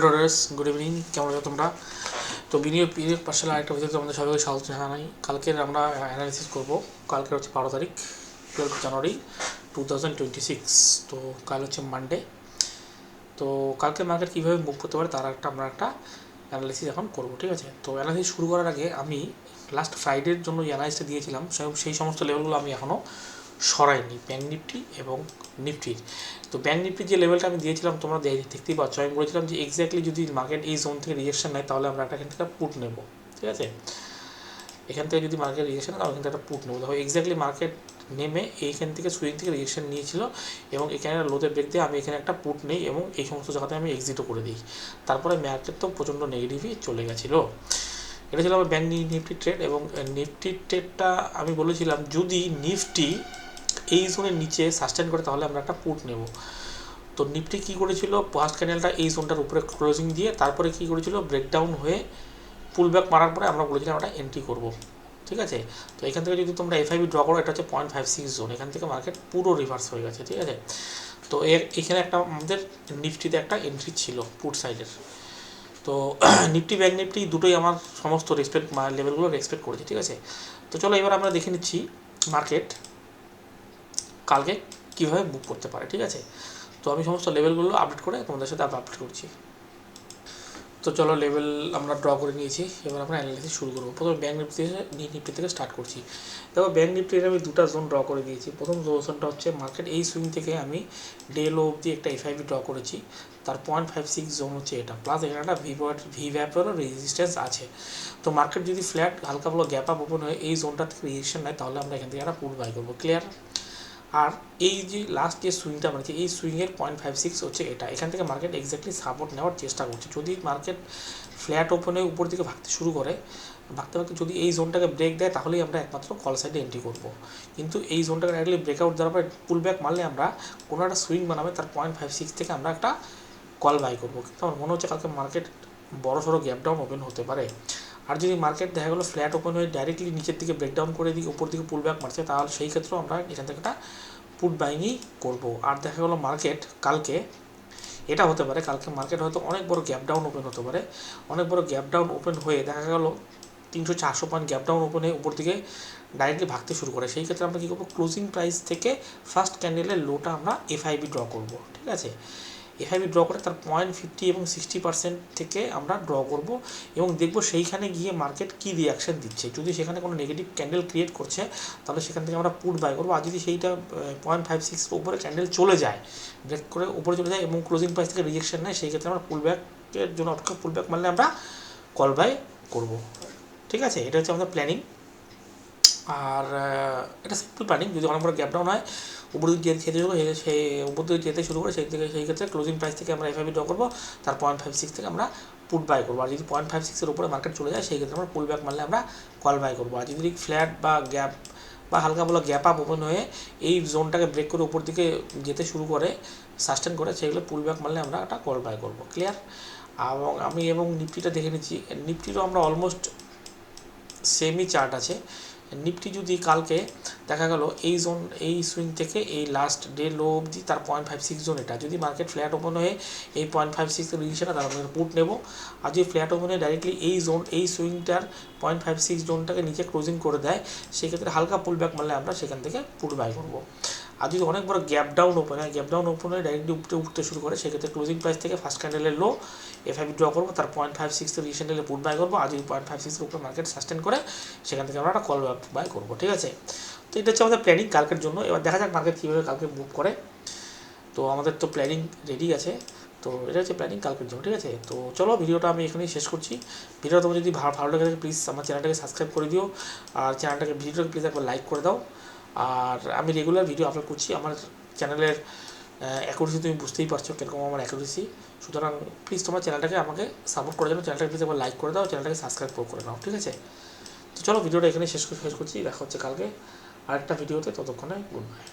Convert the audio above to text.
Traders good evening, কেমন আছো তোমরা? তো বিনিয়োগ পার্সেল আরেকটা ভিডিওতে তোমাদের সবাইকে স্বাগত জানাই। কালকের আমরা অ্যানালিসিস করব। কালকে হচ্ছে 12 তারিখ, 12 জানুয়ারি 2026। তো কাল হচ্ছে মানডে। তো কালকে মার্কেট কীভাবে মুভ করতে পারে তার আমরা একটা অ্যানালিসিস এখন করব, ঠিক আছে? তো অ্যানালিসিস শুরু করার আগে আমি লাস্ট ফ্রাইডের জন্য যে অ্যানালিসিসটা দিয়েছিলাম সেই সমস্ত লেভেলগুলো আমি এখনও সরাইনি, ব্যাঙ্ক নিফটি এবং নিফটির। তো ব্যাঙ্ক নিফটির যে লেভেলটা আমি দিয়েছিলাম তোমরা দেখতেই পাচ্ছ। আমি বলেছিলাম যে এক্স্যাক্টলি যদি মার্কেট এই জোন থেকে রিজেকশন নেয় তাহলে আমরা এখান থেকে পুট নেব, ঠিক আছে? এখান থেকে যদি মার্কেট রিজেকশন নেয় তাহলে এখান থেকে একটা পুট নেবো। দেখো এক্স্যাক্টলি মার্কেট নেমে এইখান থেকে সুইং থেকে রিজেকশন নিয়েছিল এবং এখানে লোতে ব্রেক দিয়ে আমি এখানে একটা পুট নেই এবং এই সমস্ত জায়গাতে আমি এক্সিটও করে দিই। তারপরে মার্কেট তো প্রচণ্ড নেগেটিভই চলে গেছিলো। এটা ছিল আমার ব্যাঙ্ক নিফটি ট্রেড। এবং নিফটির ট্রেডটা আমি বলেছিলাম যদি নিফটি এই জোনের নিচে সাস্টেন করে তাহলে আমরা একটা পুট নেব। তো নিফটি কী করেছিল, ফার্স্ট ক্যান্ডেলটা এই জোনটার উপরে ক্লোজিং দিয়ে তারপরে কী করেছিল, ব্রেকডাউন হয়ে পুলব্যাক মারার পরে আমরা বলেছিলাম একটা এন্ট্রি করব, ঠিক আছে? তো এখান থেকে যদি তোমরা এফআইবি ড্র করো, এটা হচ্ছে 0.56 জোন। এখান থেকে মার্কেট পুরো রিভার্স হয়ে গেছে, ঠিক আছে? তো এখানে একটা আমাদের নিফটিতে একটা এন্ট্রি ছিল পুট সাইডের। তো নিফটি ব্যাঙ্ক নিফটি দুটোই আমার সমস্ত লেভেলগুলো রেসপেক্ট করেছে, ঠিক আছে? তো চলো এবার আমরা দেখে নিচ্ছি মার্কেট কালকে কীভাবে বুক করতে পারে, ঠিক আছে? তো আমি সমস্ত লেভেলগুলো আপডেট করে তোমাদের সাথে আপডেট করছি। তো চলো লেভেল আমরা ড্র করে নিয়েছি, এবার আমরা অ্যানালিসিস শুরু করবো। প্রথমে ব্যাঙ্ক নিফটি থেকে স্টার্ট করছি। দেখো ব্যাঙ্ক নিফটির আমি দুটো জোন ড্র করে দিয়েছি। প্রথম জোনটা হচ্ছে মার্কেট এই সুইং থেকে আমি ডে লো অবধি একটা এফআইবি ড্র করেছি, তার 0.56 জোন হচ্ছে এটা, প্লাস এখানে একটা ভিভ্যাপেরও রেজিস্ট্যান্স আছে। তো মার্কেট যদি ফ্ল্যাট হালকা বলো গ্যাপ আপ ওপেন হয়ে এই জোনটা থেকে রিজেকশন নেয় তাহলে আমরা এখান থেকে একটা পুট বাই করবো, ক্লিয়ার? আর এই যে লাস্ট যে সুইংটা বানিয়েছে এই সুইংয়ের 0.56 হচ্ছে এটা। এখান থেকে মার্কেট এক্স্যাক্টলি সাপোর্ট নেওয়ার চেষ্টা করছে। যদি মার্কেট ফ্ল্যাট ওপেনে উপর দিকে ভাগতে শুরু করে, ভাগতে যদি এই জোনটাকে ব্রেক দেয় তাহলেই আমরা একমাত্র কল সাইডে এন্ট্রি করব। কিন্তু এই জোনটাকে ডাইরেক্টলি ব্রেকআউট দেওয়ার পরে পুল ব্যাক মারলে আমরা কোনো একটা সুইং বানাবে, তার 0.56 থেকে আমরা একটা কল বাই করবো। কিন্তু আমার মনে হচ্ছে কালকে মার্কেট বড় সড়ো গ্যাপ ডাউন ওপেন হতে পারে। আর যদি মার্কেট দেখা গেলো ফ্ল্যাট ওপেন হয়ে ডাইরেক্টলি নিচের দিকে ব্রেকডাউন করে দিকে উপর দিকে পুল ব্যাক মারছে, তাহলে সেই ক্ষেত্রেও আমরা এখান থেকে একটা পুট বাইংই করবো। আর দেখা গেলো মার্কেট কালকে এটা হতে পারে, কালকে মার্কেট হয়তো অনেক বড় গ্যাপ ডাউন ওপেন হতে পারে। অনেক বড় গ্যাপ ডাউন ওপেন হয়ে দেখা গেলো 300-400 পয়েন্ট গ্যাপ ডাউন ওপেন হয়ে উপর দিকে ডাইরেক্টলি ভাগতে শুরু করে। সেই ক্ষেত্রে আমরা কী করবো, ক্লোজিং প্রাইস থেকে ফার্স্ট ক্যান্ডেলের লোটা আমরা এফআইবি ড্র করবো, ঠিক আছে? এফআইবি ড্র করে তার 0.50 এবং 60% থেকে আমরা ড্র করব এবং দেখব সেইখানে গিয়ে মার্কেট কী রিয়াকশান দিচ্ছে। যদি সেখানে কোনো নেগেটিভ ক্যান্ডেল ক্রিয়েট করছে তাহলে সেখান থেকে আমরা পুট বাই করবো। আর যদি সেইটা 0.56 উপরে ক্যান্ডেল চলে যায়, ব্রেক করে উপরে চলে যায় এবং ক্লোজিং প্রাইস থেকে রিজেকশন নেয়, সেই ক্ষেত্রে আমরা পুল ব্যাকের জন্য অপেক্ষা, পুল ব্যাক মারলে আমরা কল বাই করবো, ঠিক আছে? এটা হচ্ছে আমাদের প্ল্যানিং। আর এটা সিম্পল প্ল্যানিং। যদি অনেক বড় গ্যাপ ডাউন হয় উপর দিকে খেতে শুরু করে, সেই উপর দিকে যেতে শুরু করে সেই ক্ষেত্রে ক্লোজিং প্রাইস থেকে আমরা এফআইবি ড্র করবো, তার 0.56 থেকে আমরা পুট বাই করবো। আর যদি 0.56-এর উপরে মার্কেট চলে যায় সেই ক্ষেত্রে আমরা পুল ব্যাক মারলে আমরা কল বাই করবো। আর যদি ফ্ল্যাট বা গ্যাপ বা হালকা বলো গ্যাপ আপ ওপেন হয়ে এই জোনটাকে ব্রেক করে উপর দিকে যেতে শুরু করে, সাস্টেন করে, সেগুলো পুল ব্যাক মারলে আমরা একটা কল বাই করবো, ক্লিয়ার? এবং আমি নিফটিটা দেখে নিচ্ছি। নিফটিরও আমরা অলমোস্ট সেমই চার্ট আছে। নিফটি যদি কালকে দেখা গেল এই জোন এই সুইং থেকে এই লাস্ট ডে লো অবধি তার 0.56 জোন, এটা যদি মার্কেট ফ্ল্যাট ওপেন হয়ে এই 0.56 রিজেকশন তার আমরা পুট নেব। আর যদি ফ্ল্যাট ওপেন হয়ে ডাইরেক্টলি এই জোন এই সুইংটার 0.56 জোনটাকে নিচে ক্লোজিং করে দেয়, সেক্ষেত্রে হালকা পুল ব্যাক মারলে আমরা সেখান থেকে পুট বাই করবো। আর যদি অনেক বড় গ্যাপ ডাউন ওপেন হয়, গ্যাপ ডাউন ওপেন হয়ে ডাইরেক্টলি উঠতে শুরু করে, সেক্ষেত্রে ক্লোজিং প্রাইস থেকে ফার্স্ট ক্যান্ডেলের লো এফআইবি ড্র করবো, তার 0.56 রিজেকশন নিলে পুট বাই করবো। আর যদি 0.56-এর উপরে মার্কেট সাস্টেন করে সেখান থেকে আমরা একটা কল বাই করবো, ঠিক আছে? তো এটা হচ্ছে আমাদের প্ল্যানিং কালকের জন্য। এবার দেখা যাক মার্কেট কীভাবে কালকে মুভ করে। তো আমাদের তো প্ল্যানিং রেডি আছে। তো এটা হচ্ছে প্ল্যানিং কালকের জন্য, ঠিক আছে? তো চলো ভিডিওটা আমি এখানেই শেষ করছি। ভিডিওটা তোমার যদি ভালো লেগে থাকে প্লিজ আমার চ্যানেলটাকে সাবস্ক্রাইব করে দিও। আর ভিডিওটাকে প্লিজ একবার লাইক করে দাও। আর আমি রেগুলার ভিডিও আপলোড করছি। আমার চ্যানেলের অ্যাকুরেসি তুমি বুঝতেই পারছো কীরকম আমার অ্যাকুরেসি। সুতরাং প্লিজ তোমার চ্যানেলটাকে আমাকে সাপোর্ট করার জন্য চ্যানেলটাকে প্লিজ একবার লাইক করে দাও, চ্যানেলটাকে সাবস্ক্রাইব করে নাও, ঠিক আছে? তো চলো ভিডিওটা এখানে শেষ করছি। দেখা হচ্ছে কালকে আরেকটা ভিডিওতে। ততক্ষণে গুড বাই।